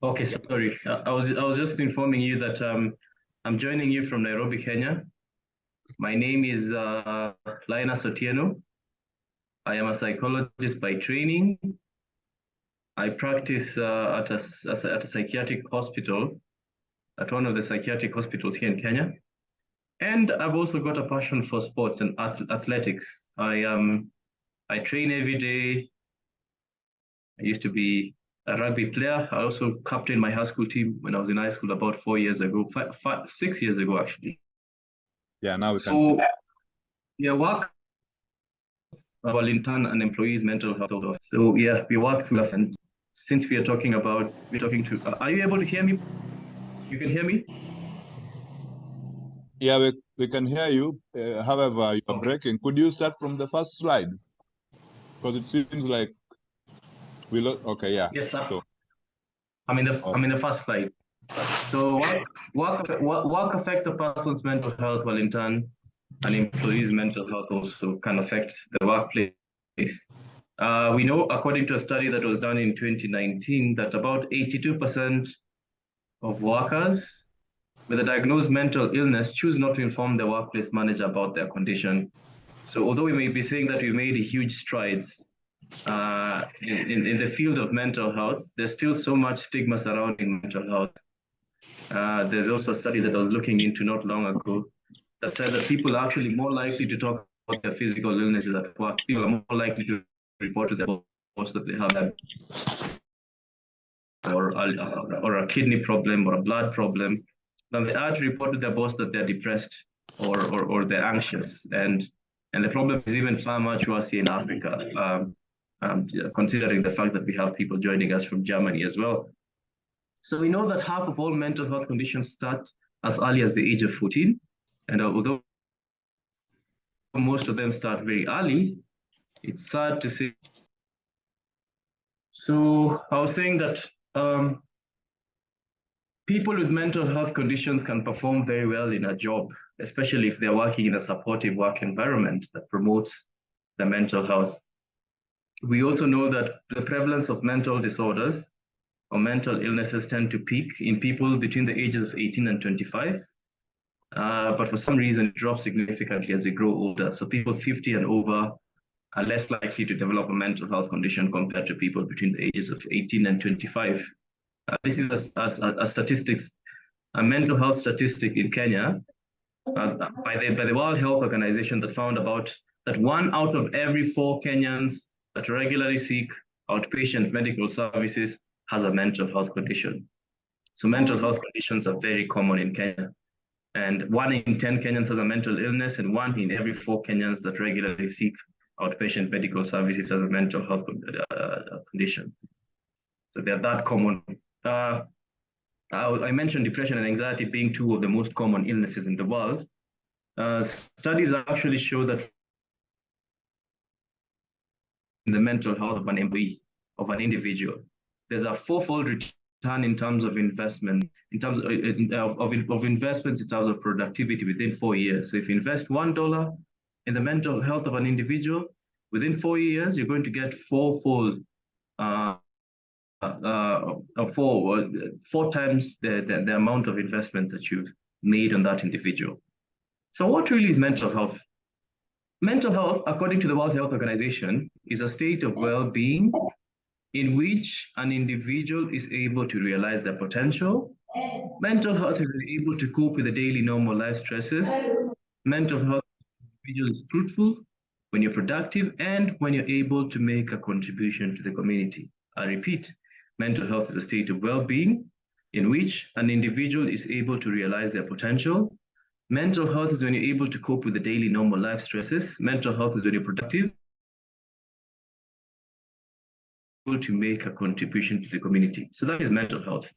Okay, sorry. I was just informing you that I'm joining you from Nairobi, Kenya. My name is Linus Otieno. I am a psychologist by training. I practice at a psychiatric hospital, at one of the psychiatric hospitals here in Kenya. And I've also got a passion for sports and athletics. I train every day. I used to be a rugby player. I also captained my high school team when I was in high school about 4 years ago, 6 years ago, actually. Yeah, now we can So, see. yeah, work our intern and employees' mental health. So, yeah, we work with, and since we're talking to, are you able to hear me? You can hear me? Yeah, we can hear you. However, you are breaking. Could you start from the first slide? Because it seems like we look. Okay, yeah. Yes, sir. So, I'm in the first slide. So work affects a person's mental health, while in turn, an employee's mental health also can affect the workplace. We know, according to a study that was done in 2019, that about 82% of workers with a diagnosed mental illness choose not to inform their workplace manager about their condition. So although we may be saying that we made huge strides in the field of mental health, there's still so much stigma surrounding mental health. There's also a study that I was looking into not long ago that said that people are actually more likely to talk about their physical illnesses at work. People are more likely to report to their boss that they have or a kidney problem or a blood problem than they are to report to their boss that they're depressed or they're anxious. And the problem is even far much worse here in Africa, considering the fact that we have people joining us from Germany as well. So we know that half of all mental health conditions start as early as the age of 14. And although most of them start very early, it's sad to say. So I was saying that people with mental health conditions can perform very well in a job, especially if they're working in a supportive work environment that promotes the mental health. We also know that the prevalence of mental disorders or mental illnesses tend to peak in people between the ages of 18 and 25. But for some reason, it drops significantly as we grow older. So people 50 and over are less likely to develop a mental health condition compared to people between the ages of 18 and 25. This is a statistics, a mental health statistic in Kenya by the World Health Organization that found about that 1 out of every 4 Kenyans that regularly seek outpatient medical services has a mental health condition. So mental health conditions are very common in Kenya. And 1 in 10 Kenyans has a mental illness, and 1 in every 4 Kenyans that regularly seek outpatient medical services has a mental health condition. So they're that common. I mentioned depression and anxiety being 2 of the most common illnesses in the world. Studies actually show that in the mental health of an employee, of an individual, there's a 4-fold return in terms of investment, in terms of investments in terms of productivity within 4 years. So if you invest $1 in the mental health of an individual, within 4 years, you're going to get 4-fold, 4 times the amount of investment that you've made on that individual. So what really is mental health? Mental health, according to the World Health Organization, is a state of well-being in which an individual is able to realize their potential. Mental health is able to cope with the daily normal life stresses. Mental health individual is fruitful when you're productive and when you're able to make a contribution to the community. I repeat, mental health is a state of well-being in which an individual is able to realize their potential. Mental health is when you're able to cope with the daily normal life stresses. Mental health is when you're productive, to make a contribution to the community. So that is mental health.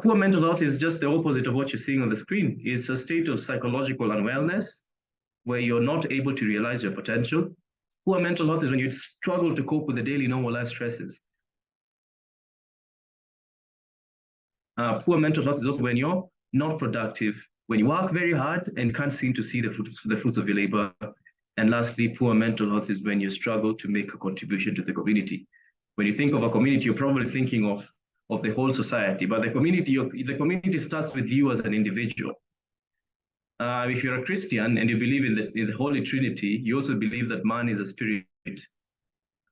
Poor mental health is just the opposite of what you're seeing on the screen. It's a state of psychological unwellness where you're not able to realize your potential. Poor mental health is when you struggle to cope with the daily normal life stresses. Poor mental health is also when you're not productive, when you work very hard and can't seem to see the fruits of your labor. And lastly, poor mental health is when you struggle to make a contribution to the community. When you think of a community, you're probably thinking of of the whole society, but the community starts with you as an individual. If you're a Christian and you believe in the Holy Trinity, you also believe that man is a spirit.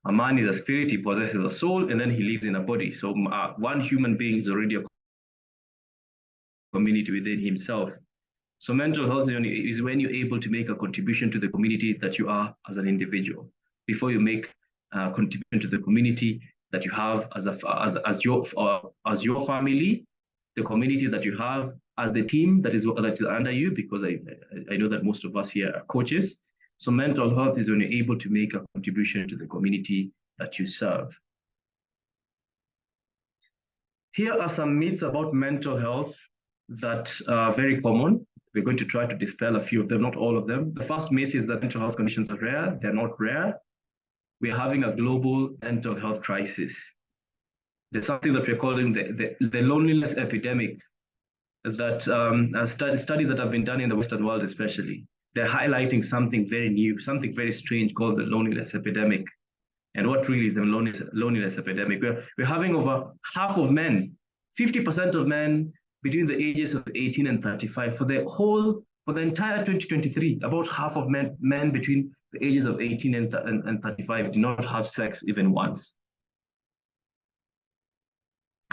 A man is a spirit, he possesses a soul, and then he lives in a body. So one human being is already a community within himself. So mental health is when you're able to make a contribution to the community that you are as an individual. Before you make a contribution to the community that you have as your family, the community that you have, as the team that is under you, because I know that most of us here are coaches. So mental health is when you're able to make a contribution to the community that you serve. Here are some myths about mental health that are very common. We're going to try to dispel a few of them, not all of them. The first myth is that mental health conditions are rare. They're not rare. We're having a global mental health crisis. There's something that we're calling the loneliness epidemic that studies that have been done in the Western world especially, they're highlighting something very new, something very strange called the loneliness epidemic. And what really is the loneliness epidemic? We're having over half of men, 50% of men between the ages of 18 and 35 for the entire 2023, about half of men between the ages of 18 and 35 do not have sex even once.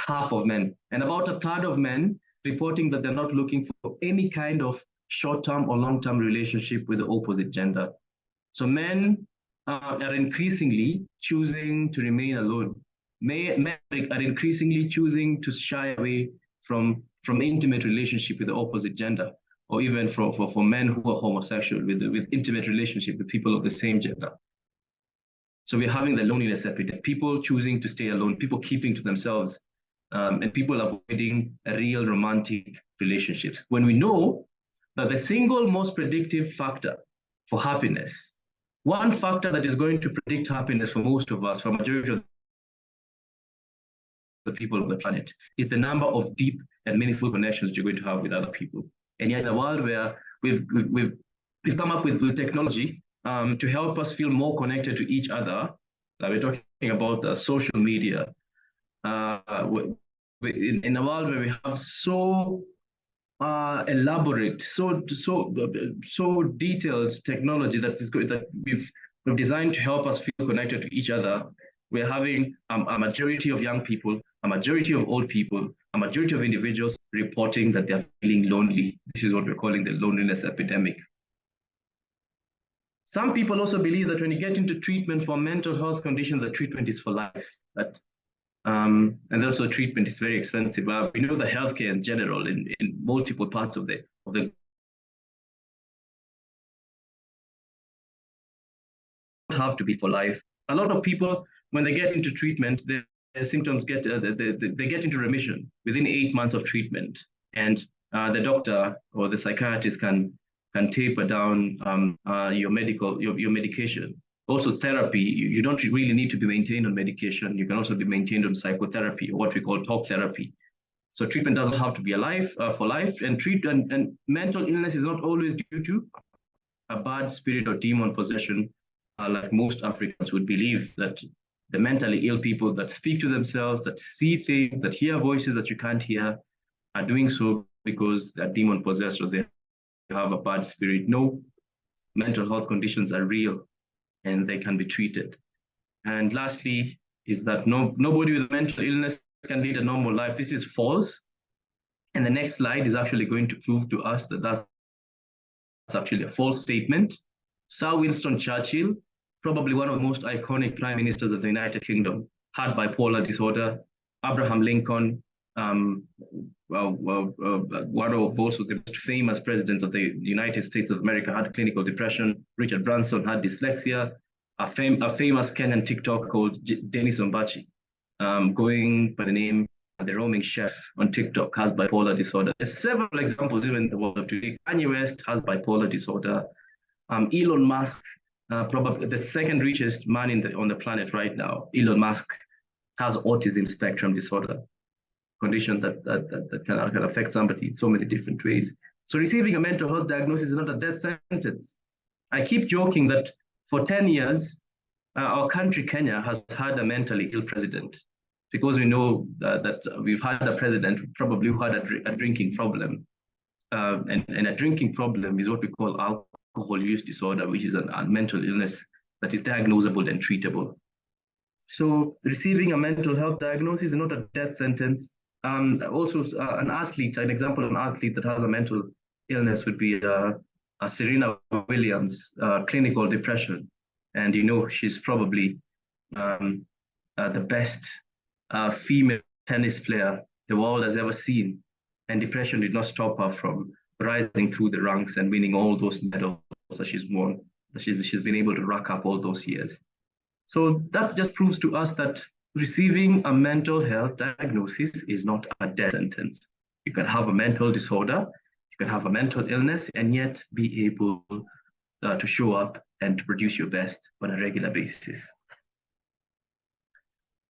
Half of men, and about a third of men reporting that they're not looking for any kind of short-term or long-term relationship with the opposite gender. So men are increasingly choosing to remain alone. Men are increasingly choosing to shy away from intimate relationship with the opposite gender, or even for men who are homosexual with intimate relationship with people of the same gender. So we're having the loneliness epidemic, people choosing to stay alone, people keeping to themselves, and people avoiding real romantic relationships. When we know that the single most predictive factor for happiness, one factor that is going to predict happiness for most of us, for a majority of the people of the planet, is the number of deep and meaningful connections you're going to have with other people. And yet in a world where we've come up with technology to help us feel more connected to each other, we're talking about the social media, in a world where we have so elaborate, so detailed technology that we've designed to help us feel connected to each other, we're having a majority of young people, a majority of old people, a majority of individuals reporting that they're feeling lonely. This is what we're calling the loneliness epidemic. Some people also believe that when you get into treatment for mental health conditions, the treatment is for life. And also treatment is very expensive. We know the healthcare in general in multiple parts of the have to be for life. A lot of people, when they get into treatment, their symptoms they get into remission within 8 months of treatment, and the doctor or the psychiatrist can taper down your medication. Also therapy, you don't really need to be maintained on medication. You can also be maintained on psychotherapy, or what we call talk therapy. So treatment doesn't have to be for life, and mental illness is not always due to a bad spirit or demon possession, like most Africans would believe, that the mentally ill people that speak to themselves, that see things, that hear voices that you can't hear, are doing so because they're demon possessed or they have a bad spirit. No, mental health conditions are real and they can be treated. And lastly is that nobody with mental illness can lead a normal life. This is false. And the next slide is actually going to prove to us that that's actually a false statement. Sir Winston Churchill, probably one of the most iconic prime ministers of the United Kingdom, had bipolar disorder. Abraham Lincoln, one of also the most famous presidents of the United States of America, had clinical depression. Richard Branson had dyslexia. A famous Kenyan TikTok called Dennis Ombachi, going by the name The Roaming Chef on TikTok, has bipolar disorder. There's several examples even in the world of today. Kanye West has bipolar disorder. Elon Musk, probably the second richest man on the planet right now, Elon Musk has autism spectrum disorder, condition that can affect somebody in so many different ways. So receiving a mental health diagnosis is not a death sentence. I keep joking that for 10 years, our country, Kenya, has had a mentally ill president. because we know that we've had a president probably who had a drinking problem. And a drinking problem is what we call alcohol use disorder, which is a mental illness that is diagnosable and treatable. So receiving a mental health diagnosis is not a death sentence. Also, an example of an athlete that has a mental illness would be Serena Williams, clinical depression. And she's probably the best female tennis player the world has ever seen. And depression did not stop her from rising through the ranks and winning all those medals that she's won, that she's been able to rack up all those years. So that just proves to us that receiving a mental health diagnosis is not a death sentence. You can have a mental disorder, you can have a mental illness, and yet be able to show up and to produce your best on a regular basis.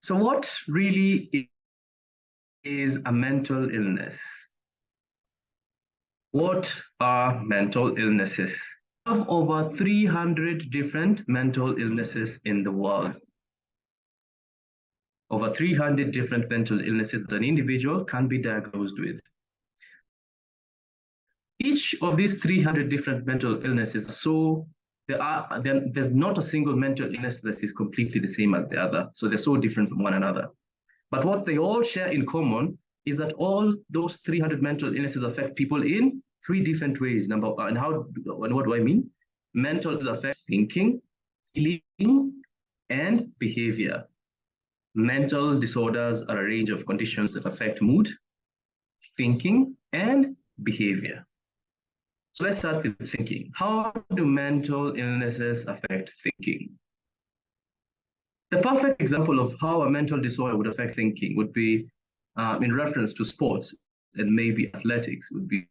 So what really is a mental illness? What are mental illnesses? We have over 300 different mental illnesses in the world. Over 300 different mental illnesses that an individual can be diagnosed with. Each of these 300 different mental illnesses, so there's not a single mental illness that is completely the same as the other. So they're so different from one another. But what they all share in common is that all those 300 mental illnesses affect people in 3 different ways. And what do I mean? Mental illness affects thinking, feeling, and behavior. Mental disorders are a range of conditions that affect mood, thinking, and behavior. So let's start with thinking. How do mental illnesses affect thinking? The perfect example of how a mental disorder would affect thinking would be in reference to sports and maybe athletics. Would be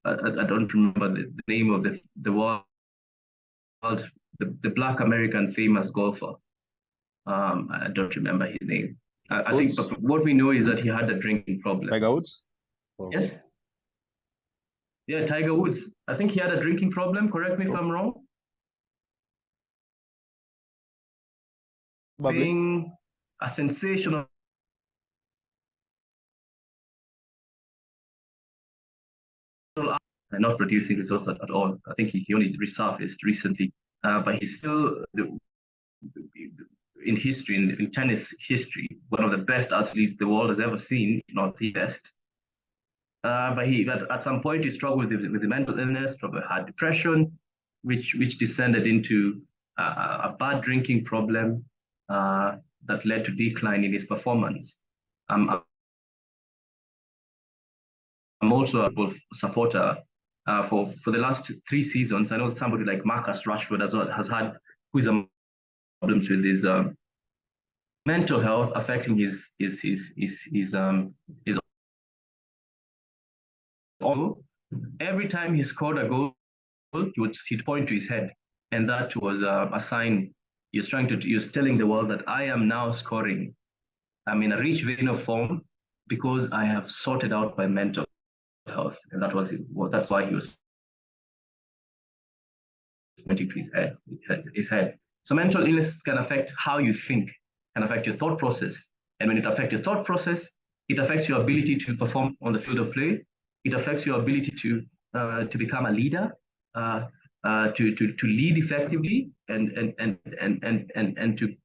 I don't remember the name of the world, the Black American famous golfer. I don't remember his name. I think what we know is that he had a drinking problem. Tiger Woods? Oh. Yes. Yeah, Tiger Woods. I think he had a drinking problem. Correct me if I'm wrong. Being a sensational and not producing results at all. I think he only resurfaced recently, but he's still in history, in tennis history, one of the best athletes the world has ever seen, if not the best. But at some point he struggled with the mental illness, probably had depression, which descended into a bad drinking problem that led to decline in his performance. I'm also a supporter for the last 3 seasons. I know somebody like Marcus Rashford has had problems with his mental health affecting his every time he scored a goal, he'd point to his head, and that was a sign he was telling the world that I am now scoring. I'm in a rich vein of form because I have sorted out my mental health, and that's why he was pointing to his head. So mental illness can affect how you think, can affect your thought process, and when it affects your thought process, it affects your ability to perform on the field of play. It affects your ability to become a leader, to lead effectively, and to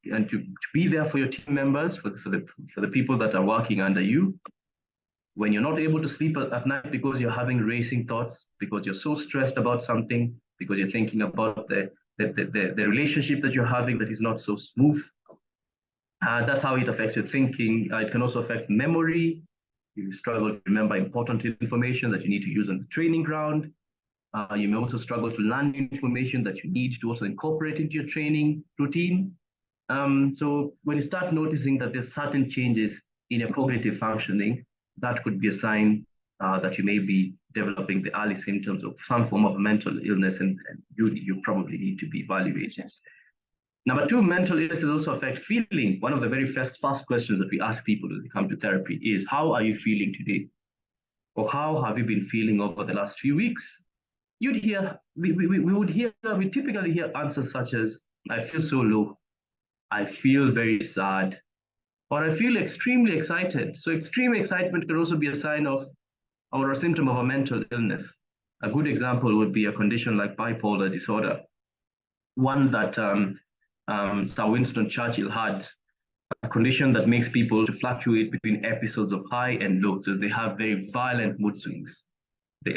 be there for your team members, for the people that are working under you. When you're not able to sleep at night because you're having racing thoughts, because you're so stressed about something, because you're thinking about the relationship that you're having that is not so smooth. That's how it affects your thinking. It can also affect memory. You struggle to remember important information that you need to use on the training ground. You may also struggle to learn information that you need to also incorporate into your training routine. So when you start noticing that there's certain changes in your cognitive functioning, that could be a sign that you may be developing the early symptoms of some form of mental illness, and you probably need to be evaluated. Number 2, mental illnesses also affect feeling. One of the very first questions that we ask people when they come to therapy is, how are you feeling today? Or how have you been feeling over the last few weeks? We typically hear answers such as, I feel so low. I feel very sad. or I feel extremely excited. So extreme excitement could also be a sign of or a symptom of a mental illness. A good example would be a condition like bipolar disorder, one that Sir Winston Churchill had, a condition that makes people to fluctuate between episodes of high and low. So they have very violent mood swings. They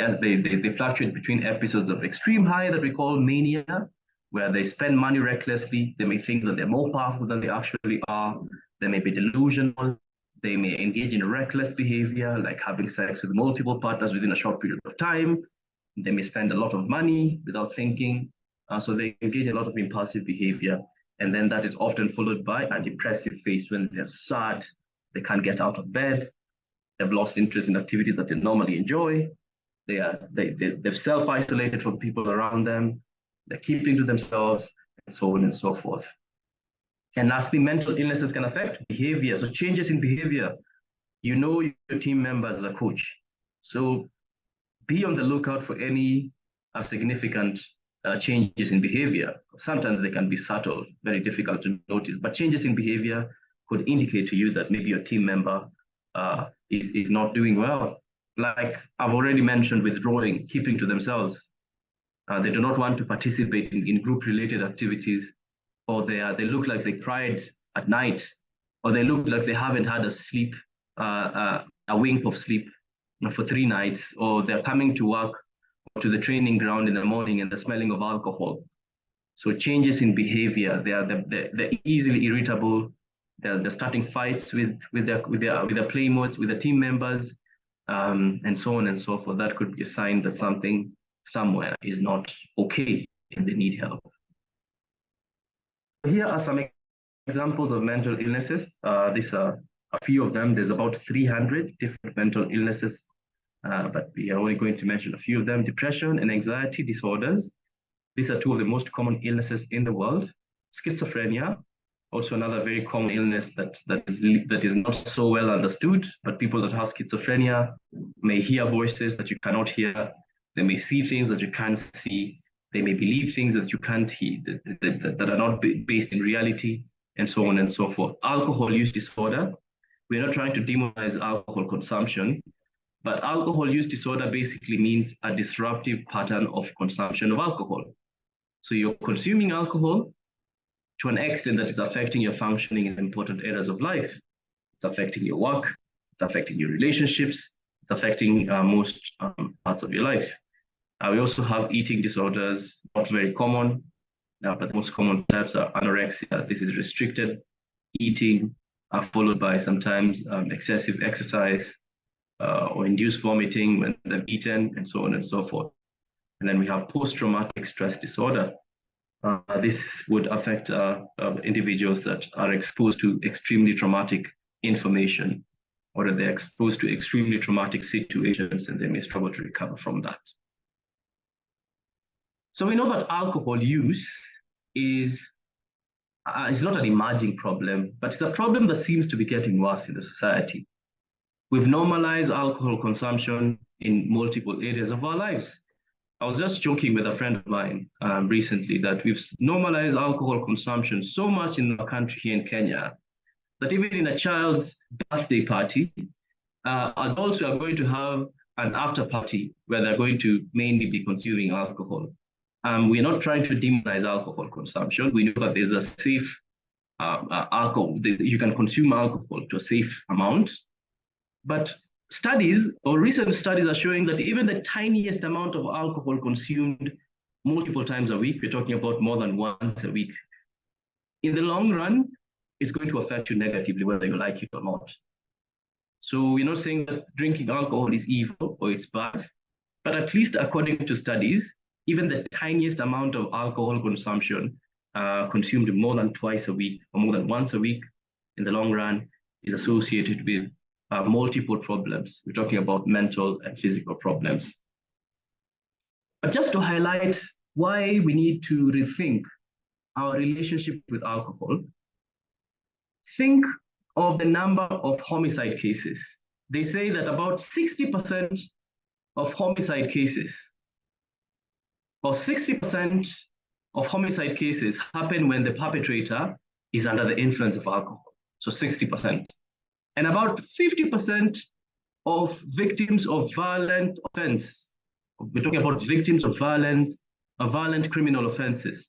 fluctuate between episodes of extreme high that we call mania, where they spend money recklessly. They may think that they're more powerful than they actually are. They may be delusional. They may engage in reckless behavior, like having sex with multiple partners within a short period of time. They may spend a lot of money without thinking. So they engage in a lot of impulsive behavior. And then that is often followed by a depressive phase when they're sad, they can't get out of bed, they've lost interest in activities that they normally enjoy, they've self-isolated from people around them, they're keeping to themselves, and so on and so forth. And lastly, mental illnesses can affect behavior. So changes in behavior. You know your team members as a coach. So be on the lookout for any significant changes in behavior. Sometimes they can be subtle, very difficult to notice, but changes in behavior could indicate to you that maybe your team member is not doing well. Like I've already mentioned, withdrawing, keeping to themselves. They do not want to participate in group-related activities, or they look like they cried at night, or they look like they haven't had a wink of sleep for 3 nights, or they're coming to work or to the training ground in the morning and the smelling of alcohol. So changes in behavior, they're easily irritable. They're starting fights with their playmates, with the team members, and so on and so forth. That could be a sign that something somewhere is not okay and they need help. Here are some examples of mental illnesses. These are a few of them. There's about 300 different mental illnesses, but we are only going to mention a few of them. Depression and anxiety disorders. These are 2 of the most common illnesses in the world. Schizophrenia, also another very common illness that is not so well understood, but people that have schizophrenia may hear voices that you cannot hear. They may see things that you can't see. They may believe things that you can't hear, that are not based in reality, and so on and so forth. Alcohol use disorder. We're not trying to demonize alcohol consumption, but alcohol use disorder basically means a disruptive pattern of consumption of alcohol. So you're consuming alcohol to an extent that is affecting your functioning in important areas of life. It's affecting your work, it's affecting your relationships, it's affecting most parts of your life. We also have eating disorders, not very common, but the most common types are anorexia. This is restricted eating, followed by sometimes excessive exercise or induced vomiting when they've eaten, and so on and so forth. And then we have post-traumatic stress disorder. This would affect individuals that are exposed to extremely traumatic information, or that they're exposed to extremely traumatic situations and they may struggle to recover from that. So we know that alcohol use is not an emerging problem, but it's a problem that seems to be getting worse in the society. We've normalized alcohol consumption in multiple areas of our lives. I was just joking with a friend of mine recently that we've normalized alcohol consumption so much in our country here in Kenya that even in a child's birthday party, adults are going to have an after party where they're going to mainly be consuming alcohol. We're not trying to demonize alcohol consumption. We know that there's a safe alcohol, you can consume alcohol to a safe amount, but studies or recent studies are showing that even the tiniest amount of alcohol consumed multiple times a week, we're talking about more than once a week, in the long run, it's going to affect you negatively, whether you like it or not. So we're not saying that drinking alcohol is evil or it's bad, but at least according to studies, even the tiniest amount of alcohol consumption consumed more than twice a week or more than once a week in the long run is associated with multiple problems. We're talking about mental and physical problems. But just to highlight why we need to rethink our relationship with alcohol, think of the number of homicide cases. They say that about 60% of homicide cases, or 60% of homicide cases happen when the perpetrator is under the influence of alcohol. so 60%. And about 50% of victims of violent offense, we're talking about victims of violence, violent criminal offenses,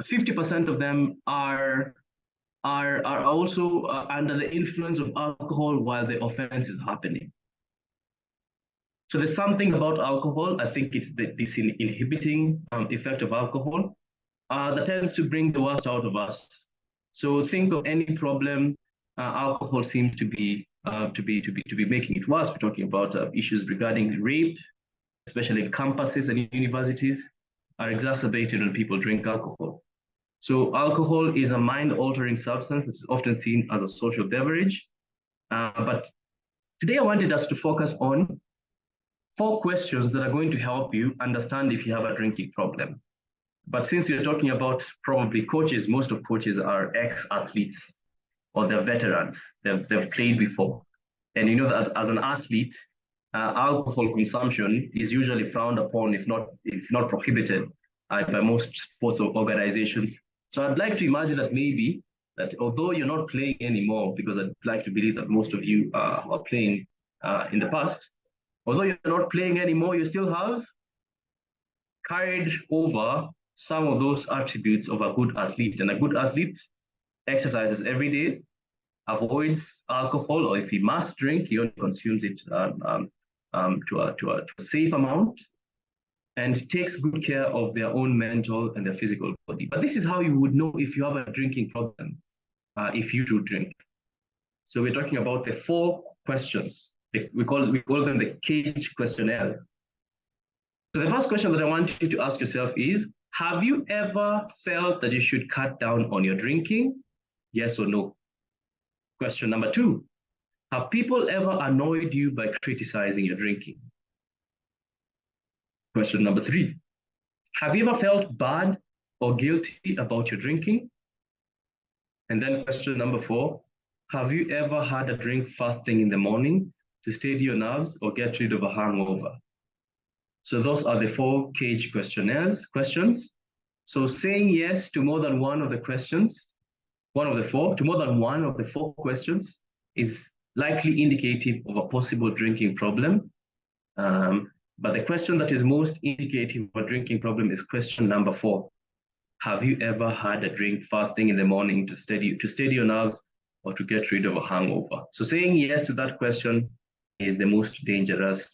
50% of them are also under the influence of alcohol while the offense is happening. So there's something about alcohol, I think it's the disinhibiting effect of alcohol that tends to bring the worst out of us. So think of any problem, alcohol seems to be making it worse. We're talking about issues regarding rape, especially in campuses and universities, are exacerbated when people drink alcohol. So alcohol is a mind-altering substance that is often seen as a social beverage. But today I wanted us to focus on 4 questions that are going to help you understand if you have a drinking problem. But since you're talking about probably coaches, most of coaches are ex-athletes or they're veterans. They've played before. And you know that as an athlete, alcohol consumption is usually frowned upon, if not prohibited, by most sports organizations. So I'd like to imagine that maybe that although you're not playing anymore, because I'd like to believe that most of you are playing in the past, although you're not playing anymore, you still have carried over some of those attributes of a good athlete. And a good athlete exercises every day, avoids alcohol, or if he must drink, he only consumes it to a safe amount, and takes good care of their own mental and their physical body. But this is how you would know if you have a drinking problem, if you do drink. So we're talking about the 4 questions. We call them the CAGE questionnaire. So the first question that I want you to ask yourself is, have you ever felt that you should cut down on your drinking? Yes or no? Question number 2, have people ever annoyed you by criticizing your drinking? Question number 3, have you ever felt bad or guilty about your drinking? And then question number 4, have you ever had a drink first thing in the morning to steady your nerves or get rid of a hangover? So those are the 4 CAGE questions. So saying yes to more than one of the questions, to more than one of the 4 questions is likely indicative of a possible drinking problem. But the question that is most indicative of a drinking problem is question number 4. Have you ever had a drink first thing in the morning to steady your nerves or to get rid of a hangover? So saying yes to that question is the most dangerous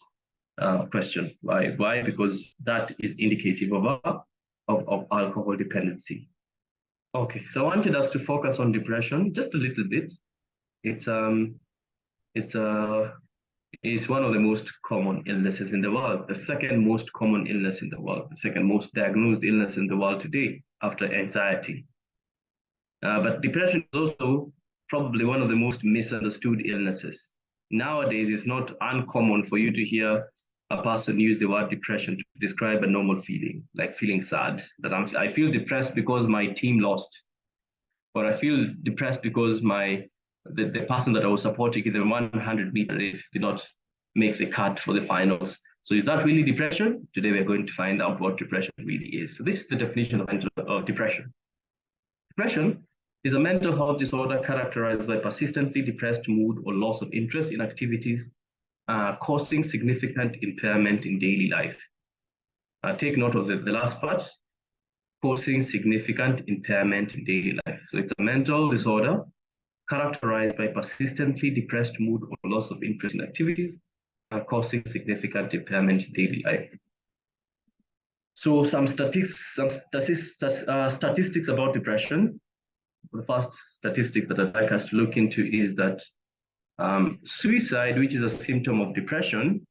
question. Why? Because that is indicative of alcohol dependency. Okay, so I wanted us to focus on depression just a little bit. It's one of the most common illnesses in the world, the second most common illness in the world, the second most diagnosed illness in the world today after anxiety. But depression is also probably one of the most misunderstood illnesses. Nowadays, it's not uncommon for you to hear a person use the word depression to describe a normal feeling, like feeling sad, that I feel depressed because my team lost, or I feel depressed because the person that I was supporting in the 100-meter race did not make the cut for the finals. So is that really depression? Today we're going to find out what depression really is. So this is the definition of depression. Depression is a mental health disorder characterized by persistently depressed mood or loss of interest in activities, causing significant impairment in daily life. Take note of the last part, causing significant impairment in daily life. So it's a mental disorder characterized by persistently depressed mood or loss of interest in activities, causing significant impairment in daily life. So some statistics about depression. The first statistic that I'd like us to look into is that suicide, which is a symptom of depression,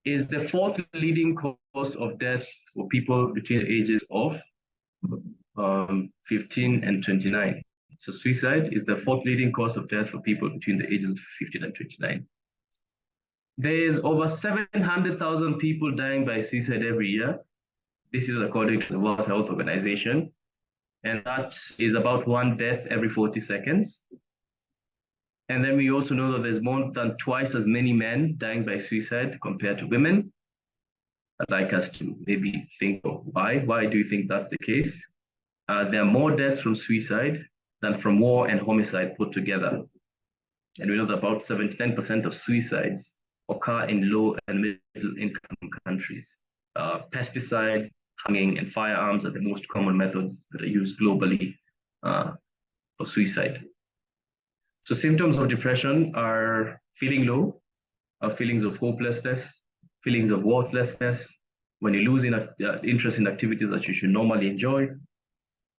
is the 4th leading cause of death for people between the ages of 15 and 29. So suicide is the 4th leading cause of death for people between the ages of 15 and 29. There's over 700,000 people dying by suicide every year. This is according to the World Health Organization. And that is about 1 death every 40 seconds. And then we also know that there's more than twice as many men dying by suicide compared to women. I'd like us to maybe think of why. Why do you think that's the case? There are more deaths from suicide than from war and homicide put together. And we know that about 79% of suicides occur in low and middle income countries. Pesticide, hanging, and firearms are the most common methods that are used globally for suicide. So symptoms of depression are feeling low, feelings of hopelessness, feelings of worthlessness, when you lose interest in activities that you should normally enjoy,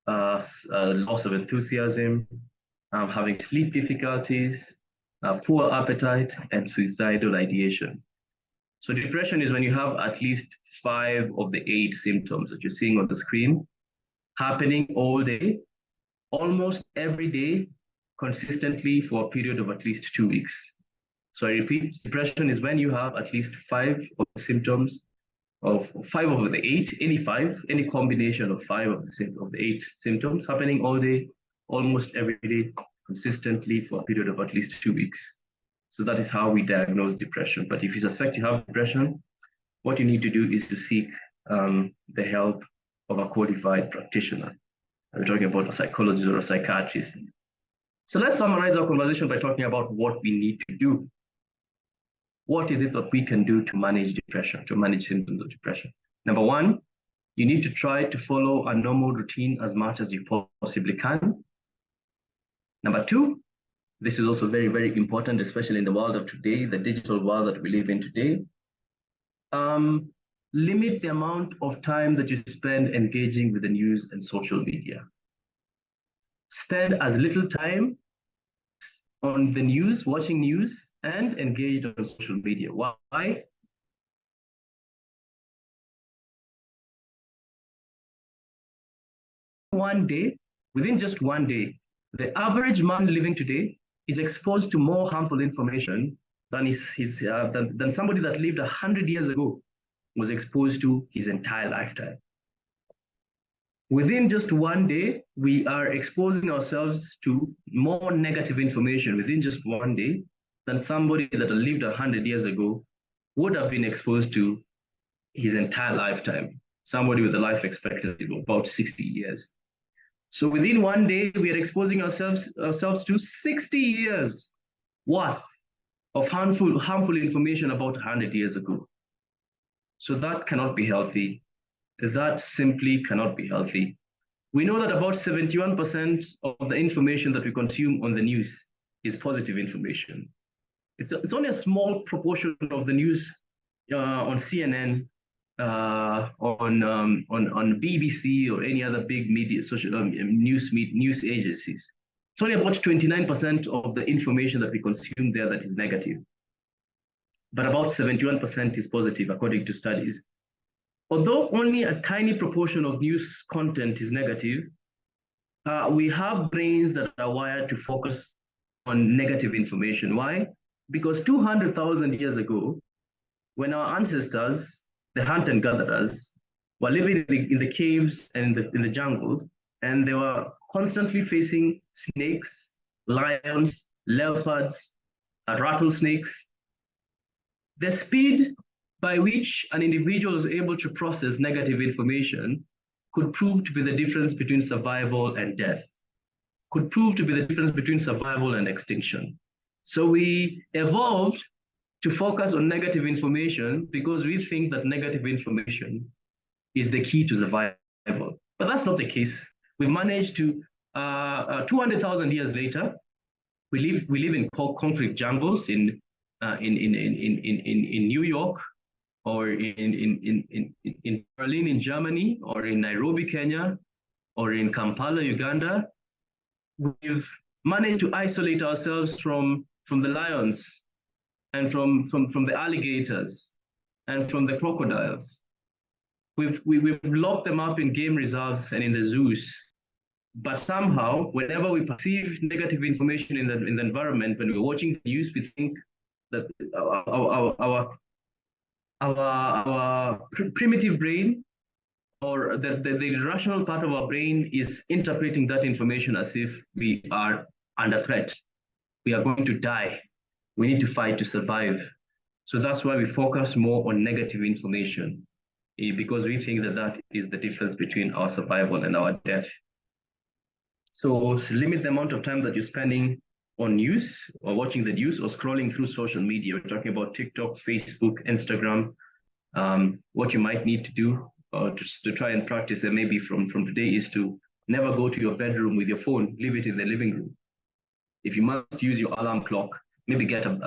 loss of enthusiasm, having sleep difficulties, poor appetite, and suicidal ideation. So depression is when you have at least 5 of the 8 symptoms that you're seeing on the screen happening all day, almost every day, consistently for a period of at least 2 weeks. So I repeat, depression is when you have at least 5 of the symptoms of 5 of the 8, any combination of 5 of the 8 symptoms happening all day, almost every day, consistently for a period of at least 2 weeks. So that is how we diagnose depression. But if you suspect you have depression, what you need to do is to seek the help of a qualified practitioner. We're talking about a psychologist or a psychiatrist. So let's summarize our conversation by talking about what we need to do. What is it that we can do to manage depression, to manage symptoms of depression? Number 1, you need to try to follow a normal routine as much as you possibly can. Number 2, this is also very, very important, especially in the world of today, the digital world that we live in today. Limit the amount of time that you spend engaging with the news and social media. Spend as little time on the news, watching news, and engaged on social media. Why? Within just one day, the average man living today is exposed to more harmful information than than somebody that lived 100 years ago was exposed to his entire lifetime. Within just one day, we are exposing ourselves to more negative information within just one day than somebody that lived 100 years ago would have been exposed to his entire lifetime, somebody with a life expectancy of about 60 years. So within one day, we are exposing ourselves to 60 years worth of harmful information about 100 years ago. So that cannot be healthy. That simply cannot be healthy. We know that about 71% of the information that we consume on the news is positive information. It's only a small proportion of the news on CNN, on BBC or any other big media, news agencies. It's only about 29% of the information that we consume there that is negative. But about 71% is positive, according to studies. Although only a tiny proportion of news content is negative, we have brains that are wired to focus on negative information. Why? Because 200,000 years ago, when our ancestors, the hunter and gatherers, were living in the caves and in the jungle, and they were constantly facing snakes, lions, leopards, rattlesnakes, the speed by which an individual is able to process negative information could prove to be the difference between survival and death, could prove to be the difference between survival and extinction. So we evolved to focus on negative information because we think that negative information is the key to survival. But that's not the case. We've managed to, 200,000 years later, we live in concrete jungles in New York, or in Berlin in Germany, or in Nairobi, Kenya, or in Kampala, Uganda. We've managed to isolate ourselves from the lions and from the alligators and from the crocodiles. We've locked them up in game reserves and in the zoos. But somehow, whenever we perceive negative information in the environment, when we're watching the news, we think that our primitive brain, or the rational part of our brain, is interpreting that information as if we are under threat. We are going to die. We need to fight to survive. So that's why we focus more on negative information, because we think that that is the difference between our survival and our death. So limit the amount of time that you're spending on news or watching the news or scrolling through social media. We're talking about TikTok, Facebook, Instagram. What you might need to do to try and practice and maybe from today is to never go to your bedroom with your phone, leave it in the living room. If you must use your alarm clock, maybe get an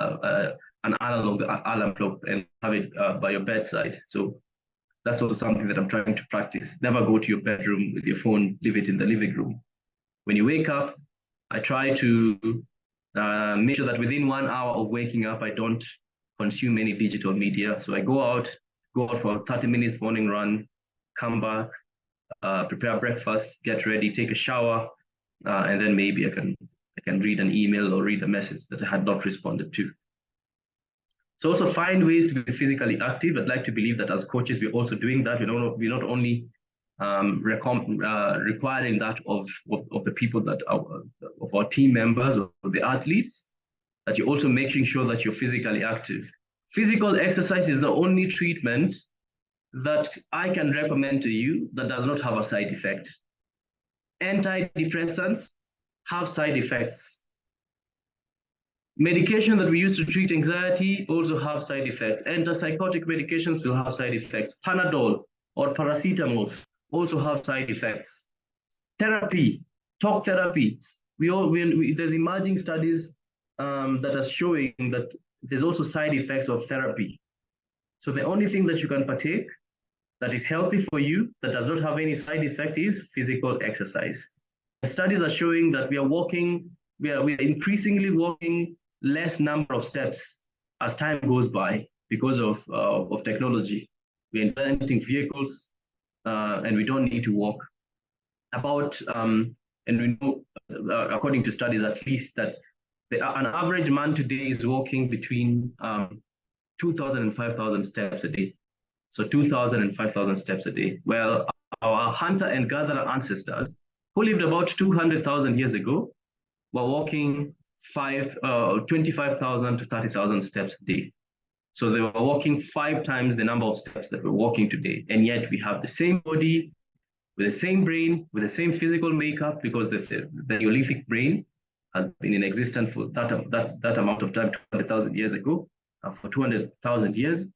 analog alarm clock and have it by your bedside. So that's also something that I'm trying to practice. Never go to your bedroom with your phone, leave it in the living room. When you wake up, I try to make sure that within 1 hour of waking up, I don't consume any digital media. So I go out for a 30 minutes morning run, come back, prepare breakfast, get ready, take a shower, and then maybe I can read an email or read a message that I had not responded to. So also find ways to be physically active. I'd like to believe that as coaches, we're also doing that. We're not only requiring that of the people that are of our team members or the athletes, that you're also making sure that you're physically active. Physical exercise is the only treatment that I can recommend to you that does not have a side effect. Antidepressants have side effects. Medication that we use to treat anxiety also have side effects. Antipsychotic medications will have side effects. Panadol or paracetamol also have side effects. Therapy, talk therapy. There's emerging studies that are showing that there's also side effects of therapy. So the only thing that you can partake that is healthy for you, that does not have any side effect, is physical exercise. Studies are showing that we are increasingly walking less number of steps as time goes by because of technology. We're inventing vehicles and we don't need to walk. And we know, according to studies at least, that an average man today is walking between 2,000 and 5,000 steps a day. So 2,000 and 5,000 steps a day. Well, our hunter and gatherer ancestors who lived about 200,000 years ago were walking 25,000 to 30,000 steps a day. So they were walking 5 times the number of steps that we're walking today. And yet we have the same body, with the same brain, with the same physical makeup, because the Neolithic brain has been in existence for that amount of time, 200,000 years ago, for 200,000 years.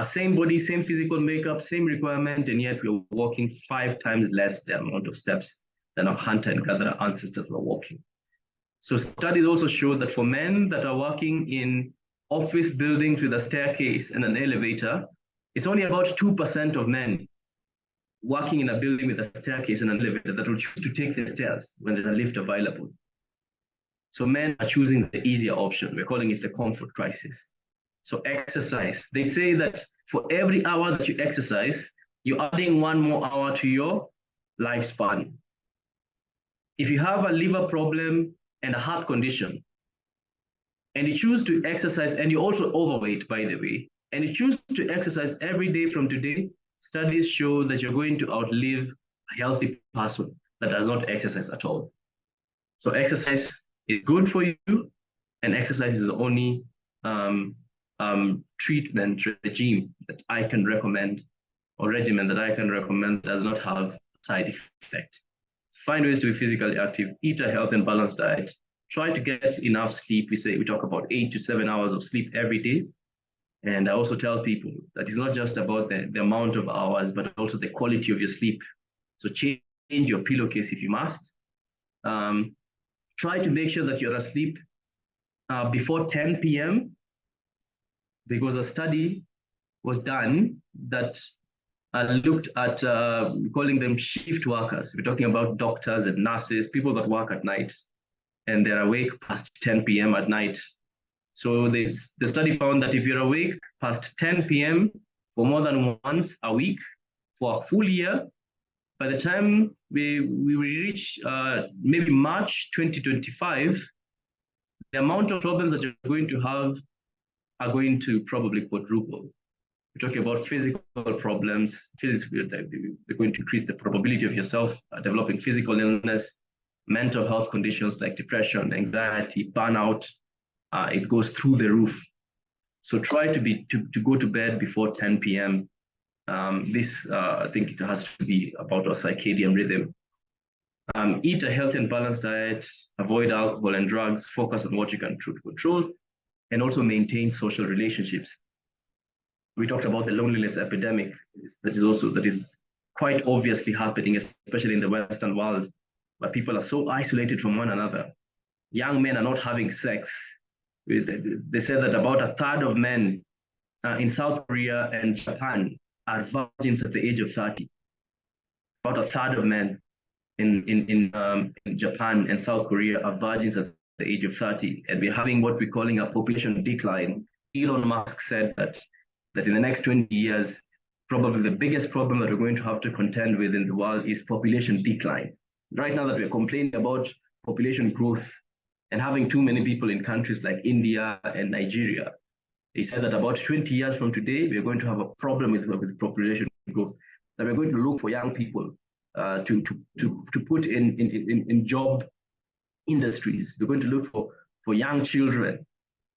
Same body, same physical makeup, same requirement, and yet we're walking 5 times less the amount of steps than our hunter and gatherer ancestors were walking. So studies also show that for men that are working in office buildings with a staircase and an elevator, it's only about 2% of men working in a building with a staircase and an elevator that will choose to take the stairs when there's a lift available. So men are choosing the easier option. We're calling it the comfort crisis. So exercise. They say that for every hour that you exercise, you're adding 1 more hour to your lifespan. If you have a liver problem and a heart condition, and you choose to exercise, and you're also overweight, by the way, and you choose to exercise every day from today, studies show that you're going to outlive a healthy person that does not exercise at all. So exercise is good for you, and exercise is the only treatment regime that I can recommend, or regimen that I can recommend, does not have side effect. So find ways to be physically active, eat a healthy and balanced diet, try to get enough sleep. We talk about 8 to 7 hours of sleep every day. And I also tell people that it's not just about the amount of hours, but also the quality of your sleep. So change your pillowcase if you must. Try to make sure that you're asleep before 10 p.m. because a study was done that looked at calling them shift workers. We're talking about doctors and nurses, people that work at night, and they're awake past 10 p.m. at night. So the study found that if you're awake past 10 p.m. for more than once a week for a full year, by the time we reach maybe March 2025, the amount of problems that you're going to have are going to probably quadruple. We're talking about physical problems. They're going to increase the probability of yourself developing physical illness, mental health conditions like depression, anxiety, burnout. It goes through the roof. So try to go to bed before 10 p.m. I think it has to be about our circadian rhythm. Eat a healthy and balanced diet, avoid alcohol and drugs, focus on what you can control, and also maintain social relationships. We talked about the loneliness epidemic that is quite obviously happening, especially in the Western world, where people are so isolated from one another. Young men are not having sex. They said that about a third of men in South Korea and Japan are virgins at the age of 30. About a third of men in Japan and South Korea are virgins at the age of 30. And we're having what we're calling a population decline. Elon Musk said that in the next 20 years, probably the biggest problem that we're going to have to contend with in the world is population decline. Right now that we're complaining about population growth and having too many people in countries like India and Nigeria, he said that about 20 years from today, we're going to have a problem with population growth, that we're going to look for young people to put in job industries. We're going to look for young children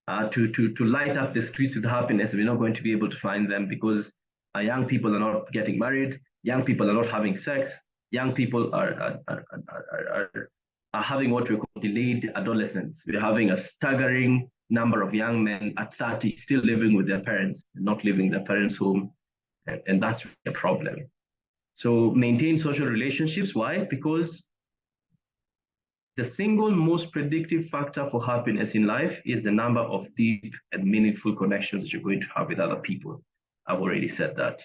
to light up the streets with happiness. We're not going to be able to find them because young people are not getting married, young people are not having sex, young people are having what we call delayed adolescence. We're having a staggering number of young men at 30 still living with their parents, not leaving their parents' home, and that's a problem. So maintain social relationships. Why? Because the single most predictive factor for happiness in life is the number of deep and meaningful connections that you're going to have with other people. I've already said that.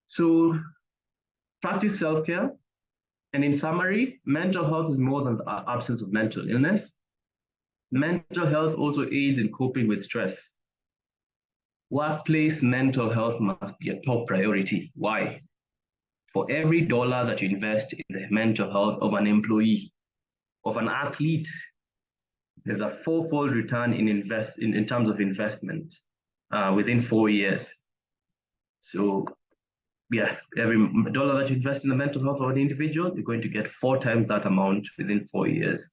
So practice self-care. And in summary, mental health is more than the absence of mental illness. Mental health also aids in coping with stress. Workplace mental health must be a top priority. Why? For every dollar that you invest in the mental health of an employee, of an athlete, there's a fourfold return in terms of investment within 4 years. So yeah, every dollar that you invest in the mental health of an individual, you're going to get 4 times that amount within 4 years.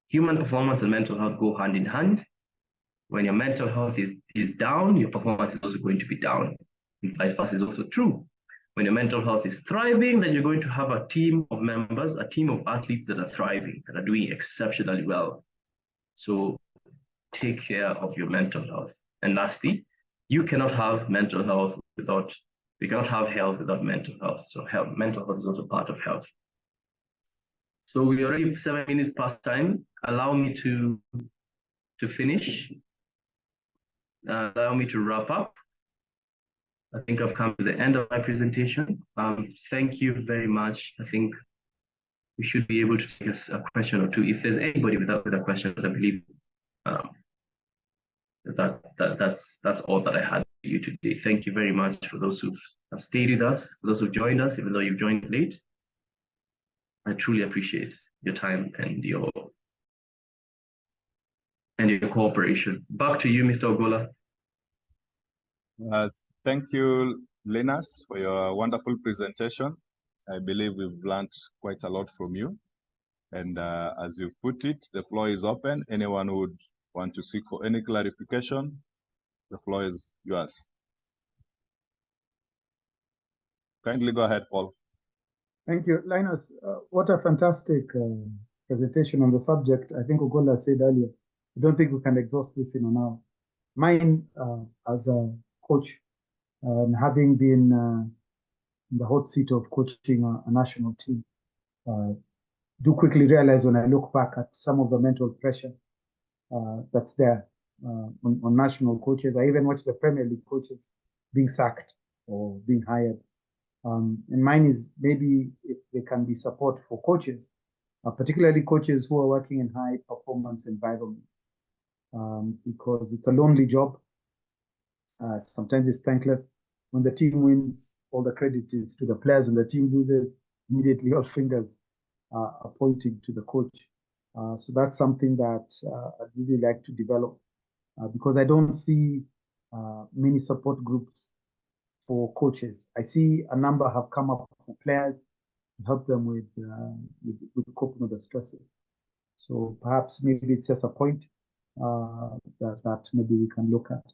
Human performance and mental health go hand in hand. When your mental health is down, your performance is also going to be down. And vice versa is also true. When your mental health is thriving, then you're going to have a team of members, a team of athletes that are thriving, that are doing exceptionally well. So take care of your mental health. And lastly, you cannot have mental health without, we cannot have health without mental health. So mental health is also part of health. So we already 7 minutes past time. Allow me to finish. Allow me to wrap up. I think I've come to the end of my presentation. Thank you very much. I think we should be able to take a question or two. If there's anybody with a question, I believe that's all that I had for you today. Thank you very much for those who've stayed with us, for those who've joined us, even though you've joined late. I truly appreciate your time and your cooperation. Back to you, Mr. Ogola. Thank you, Linus, for your wonderful presentation. I believe we've learned quite a lot from you. And as you put it, the floor is open. Anyone who would want to seek for any clarification, the floor is yours. Kindly go ahead, Paul. Thank you, Linus. What a fantastic presentation on the subject. I think Ogola said earlier, I don't think we can exhaust this in an hour. Mine, as a coach, having been in the hot seat of coaching a national team, do quickly realize when I look back at some of the mental pressure that's there on national coaches. I even watch the Premier League coaches being sacked or being hired. And mine is maybe if there can be support for coaches, particularly coaches who are working in high performance environments, because it's a lonely job. Sometimes it's thankless. When the team wins, all the credit is to the players. When the team loses, immediately all fingers are pointing to the coach. So that's something that I'd really like to develop because I don't see many support groups for coaches. I see a number have come up for players to help them with coping with the stresses. So perhaps maybe it's just a point that maybe we can look at.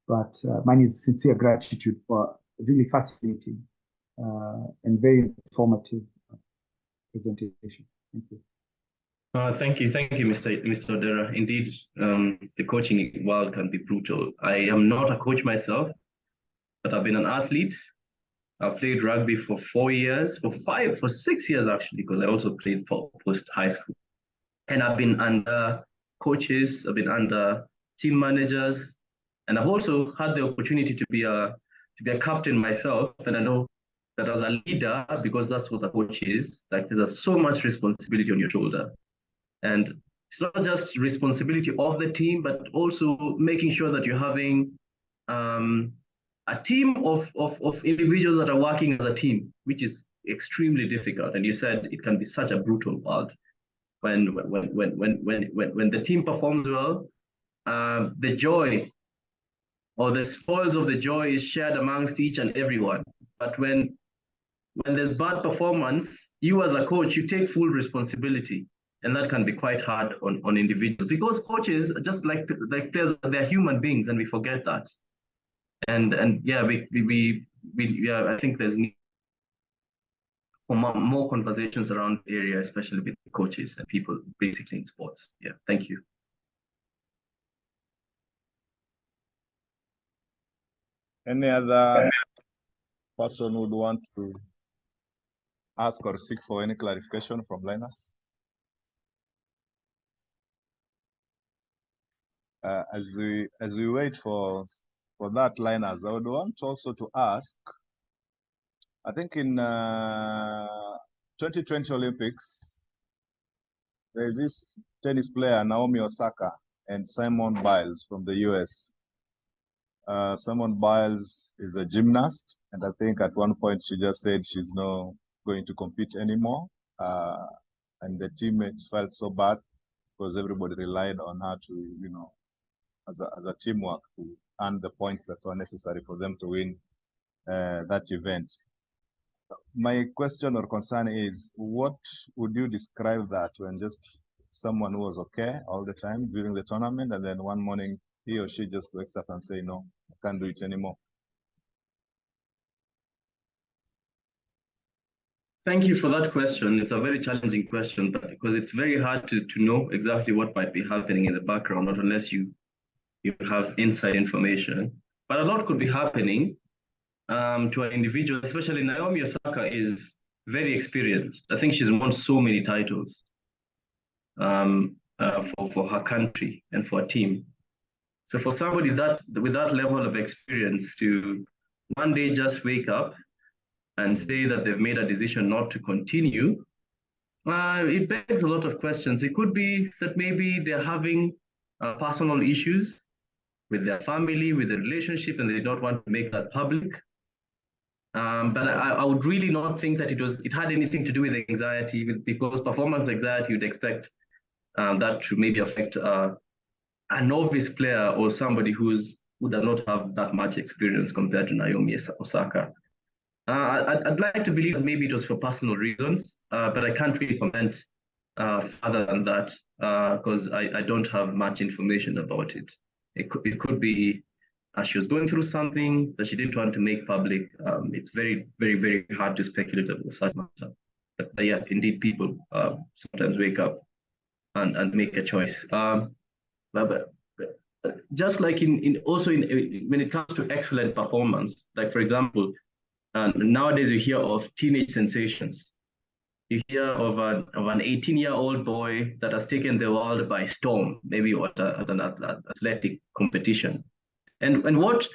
But mine is sincere gratitude for a really fascinating and very informative presentation. Thank you. Thank you, Mr. Odera. Indeed, the coaching world can be brutal. I am not a coach myself, but I've been an athlete. I've played rugby for 4 years, for 6 years actually, because I also played for post high school. And I've been under coaches, I've been under team managers, and I've also had the opportunity to be a captain myself. And I know that as a leader, because that's what a coach is, like there's so much responsibility on your shoulder. And it's not just responsibility of the team, but also making sure that you're having a team of individuals that are working as a team, which is extremely difficult. And you said it can be such a brutal world. When the team performs well, the joy or the spoils of the joy is shared amongst each and everyone. But when there's bad performance, you as a coach, you take full responsibility. And that can be quite hard on individuals, because coaches, just like players, they're human beings, and we forget that. And yeah, I think there's need for more conversations around the area, especially with coaches and people basically in sports. Yeah, thank you. Any other person would want to ask or seek for any clarification from Linus? As we wait for that, Linus, I would want also to ask, I think in 2020 Olympics, there's this tennis player, Naomi Osaka, and Simone Biles from the US. Simone Biles is a gymnast, and I think at one point she just said she's not going to compete anymore. And the teammates felt so bad because everybody relied on her to, as a teamwork to earn the points that were necessary for them to win that event. My question or concern is, what would you describe that when just someone who was okay all the time during the tournament, and then one morning he or she just wakes up and say, no, I can't do it anymore? Thank you for that question. It's a very challenging question, but because it's very hard to know exactly what might be happening in the background, not unless you have inside information. But a lot could be happening to an individual, especially Naomi Osaka is very experienced. I think she's won so many titles for her country and for a team. So for somebody with that level of experience to one day just wake up and say that they've made a decision not to continue, it begs a lot of questions. It could be that maybe they're having personal issues with their family, with the relationship, and they don't want to make that public. But I would really not think that it had anything to do with anxiety, because performance anxiety, you'd expect that to maybe affect a novice player or somebody who does not have that much experience compared to Naomi Osaka. I'd like to believe that maybe it was for personal reasons, but I can't really comment further than that because I don't have much information about it. It could be she was going through something that she didn't want to make public. It's very, very, very hard to speculate about such matter. But yeah, indeed, people sometimes wake up and make a choice. But just like when it comes to excellent performance, like for example, nowadays you hear of teenage sensations. You hear of an 18-year-old boy that has taken the world by storm, maybe at an athletic competition. And most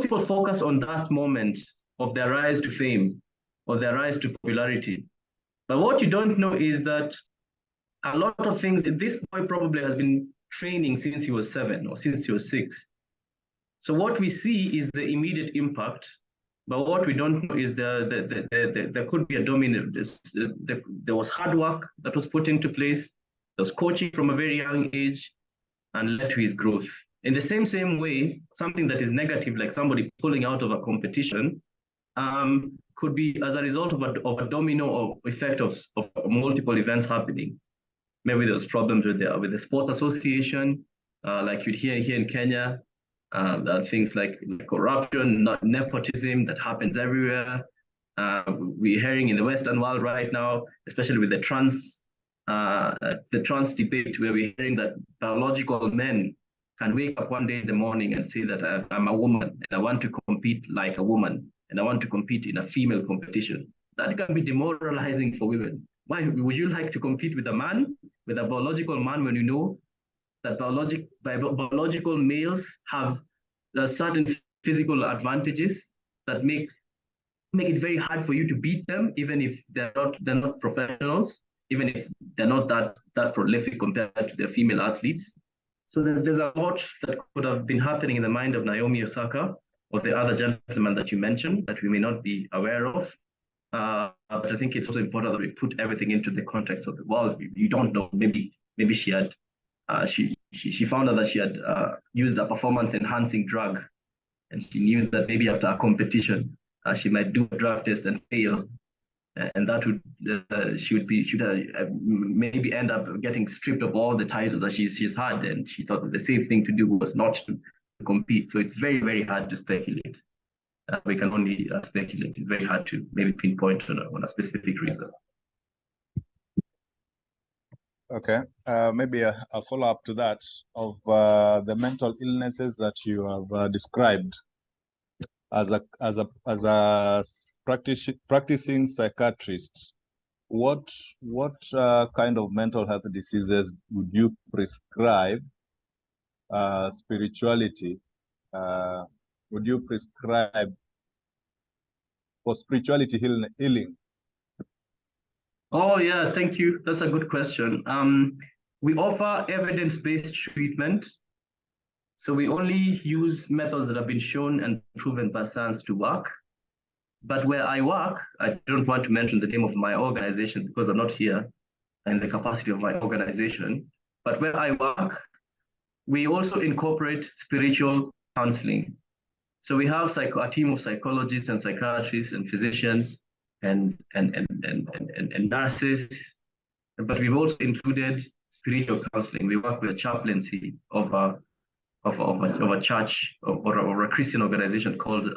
people focus on that moment of their rise to fame or their rise to popularity. But what you don't know is that a lot of things, this boy probably has been training since he was 7 or since he was 6. So what we see is the immediate impact, but what we don't know is there could be a dominant, there was hard work that was put into place, there was coaching from a very young age and led to his growth. In the same way, something that is negative, like somebody pulling out of a competition, could be as a result of a domino effect of multiple events happening. Maybe there was problems with the sports association, like you'd hear here in Kenya, things like corruption, nepotism that happens everywhere. We're hearing in the Western world right now, especially with the trans debate, where we're hearing that biological men can wake up one day in the morning and say that I'm a woman and I want to compete like a woman and I want to compete in a female competition. That can be demoralizing for women. Why would you like to compete with a man, with a biological man, when you know that biological males have certain physical advantages that make it very hard for you to beat them, even if they're not professionals, even if they're not that prolific compared to their female athletes. So there's a lot that could have been happening in the mind of Naomi Osaka or the other gentleman that you mentioned that we may not be aware of. But I think it's also important that we put everything into the context of the world. You don't know. Maybe she had she found out that she had used a performance enhancing drug, and she knew that maybe after a competition she might do a drug test and fail, and that would should maybe end up getting stripped of all the titles that she's had, and she thought that the safe thing to do was not to compete. So it's very, very hard to speculate. We can only speculate. It's very hard to maybe pinpoint on a specific reason. Okay, maybe a follow-up to that of the mental illnesses that you have described. As a practicing psychiatrist, what kind of mental health diseases would you prescribe spirituality? Would you prescribe for spirituality healing? Oh yeah, thank you. That's a good question. We offer evidence-based treatment. So we only use methods that have been shown and proven by science to work. But where I work, I don't want to mention the name of my organization because I'm not here in the capacity of my organization. But where I work, we also incorporate spiritual counseling. So we have a team of psychologists and psychiatrists and physicians and nurses, but we've also included spiritual counseling. We work with a chaplaincy of a church or a Christian organization called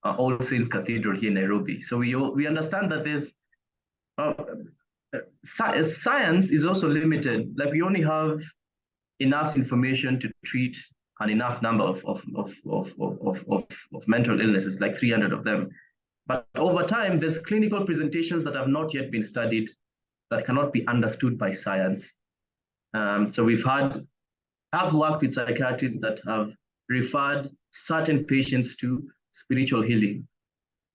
All Saints Cathedral here in Nairobi. So we understand that there's science is also limited. Like we only have enough information to treat an enough number of mental illnesses, like 300 of them. But over time, there's clinical presentations that have not yet been studied that cannot be understood by science. So I've worked with psychiatrists that have referred certain patients to spiritual healing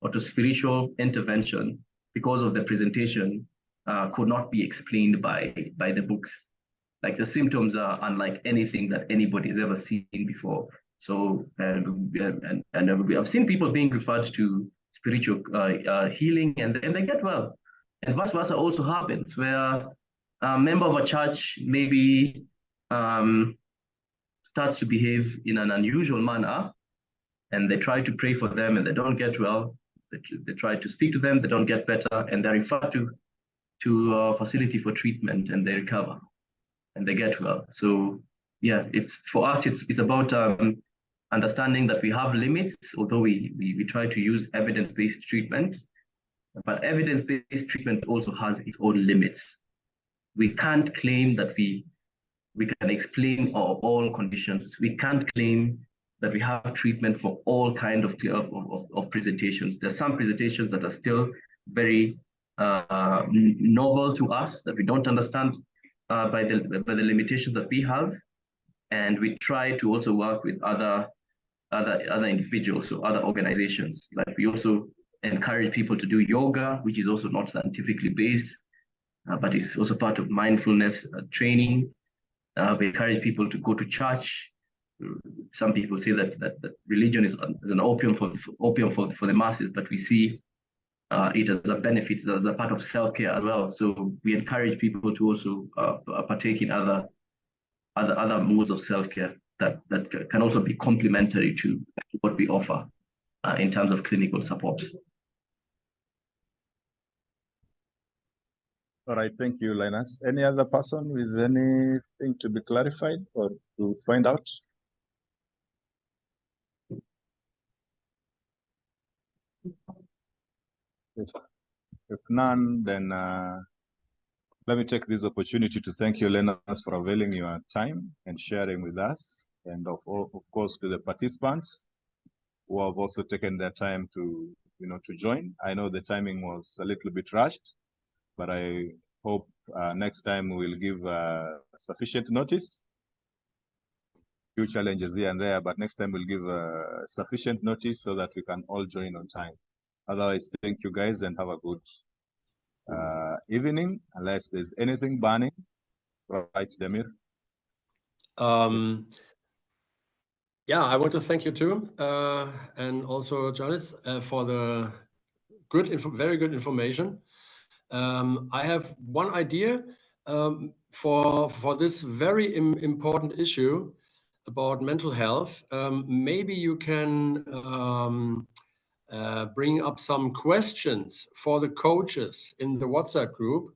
or to spiritual intervention because of the presentation could not be explained by the books. Like the symptoms are unlike anything that anybody has ever seen before. So, and I've seen people being referred to spiritual healing and they get well. And vice versa also happens where a member of a church maybe starts to behave in an unusual manner and they try to pray for them and they don't get well. They try to speak to them, they don't get better, and they're referred to a facility for treatment and they recover and they get well. So yeah, for us, it's about understanding that we have limits, although we try to use evidence-based treatment, but evidence-based treatment also has its own limits. We can't claim that we can explain all conditions. We can't claim that we have treatment for all kind of presentations. There's some presentations that are still very novel to us that we don't understand by the limitations that we have, and we try to also work with other individuals or other organizations. Like we also encourage people to do yoga, which is also not scientifically based, but it's also part of mindfulness training. We encourage people to go to church. Some people say that religion is an opium for the masses, but we see it as a benefit, as a part of self-care as well. So we encourage people to also partake in other modes of self-care that can also be complementary to what we offer in terms of clinical support. All right, thank you, Linus. Any other person with anything to be clarified or to find out? If none, then let me take this opportunity to thank you, Linus, for availing your time and sharing with us, and of course to the participants who have also taken their time to to join. I know the timing was a little bit rushed, but I hope next time we'll give sufficient notice. Few challenges here and there, but next time we'll give sufficient notice so that we can all join on time. Otherwise, thank you guys and have a good evening, unless there's anything burning. Right, Demir? Yeah, I want to thank you too, and also Jonas, for the very good information. I have one idea for this very important issue about mental health. Maybe you can bring up some questions for the coaches in the WhatsApp group,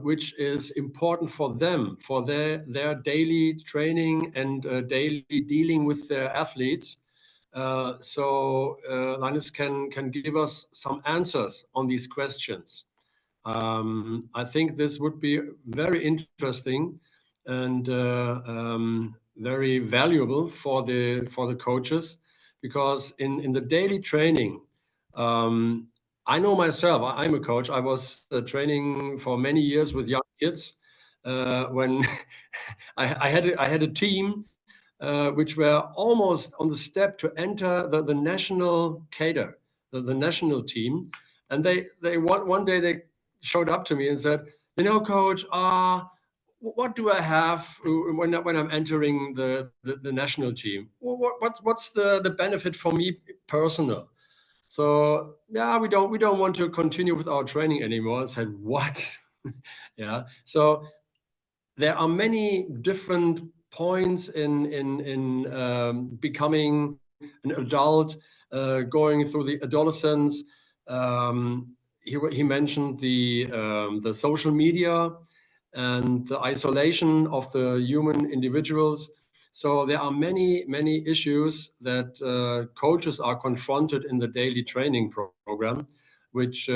which is important for them, for their daily training and daily dealing with their athletes. So Linus can give us some answers on these questions. I think this would be very interesting and very valuable for the coaches, because in the daily training, I know myself, I'm a coach. I was training for many years with young kids when I had a team which were almost on the step to enter the national cadre, the national team. And they one day they showed up to me and said, coach, what do I have when I'm entering the national team? What's the benefit for me personal? So yeah, we don't want to continue with our training anymore. I said, what? Yeah. So there are many different points in becoming an adult, going through the adolescence. He mentioned the social media and the isolation of the human individuals. So there are many issues that coaches are confronted in the daily training program, which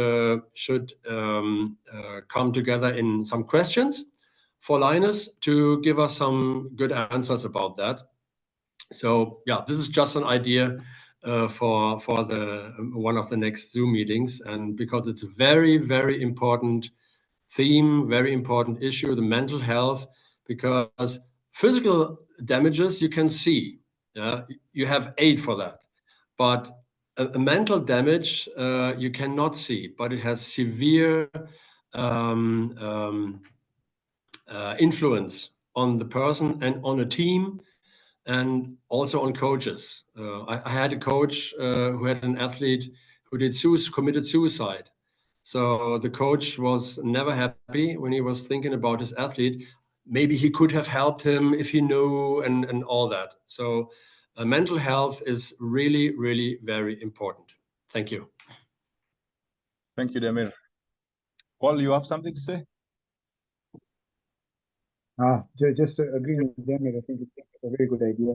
should come together in some questions for Linus to give us some good answers about that. So yeah, this is just an idea for the one of the next Zoom meetings, and because it's a very important theme, very important issue, the mental health, because physical damages you can see, you have aid for that, but a mental damage you cannot see, but it has severe influence on the person and on a team, and also on coaches. I had a coach who had an athlete who committed suicide. So the coach was never happy when he was thinking about his athlete. Maybe he could have helped him if he knew, and all that. So mental health is really very important. Thank you. Thank you, Demir. Paul, you have something to say? Just agreeing with them, I think it's a very good idea.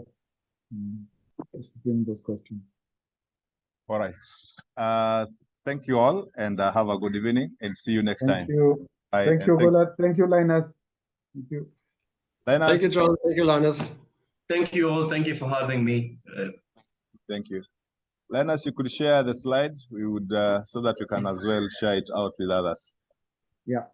Just to bring those questions. All right. Thank you all, and have a good evening, and see you next time. Thank you. Bye. Thank you, Gola. Thank you, Linus. Thank you. Linus. Thank you, John. Thank you, Linus. Thank you all. Thank you for having me. Thank you. Linus, you could share the slide. We would so that we can as well share it out with others. Yeah.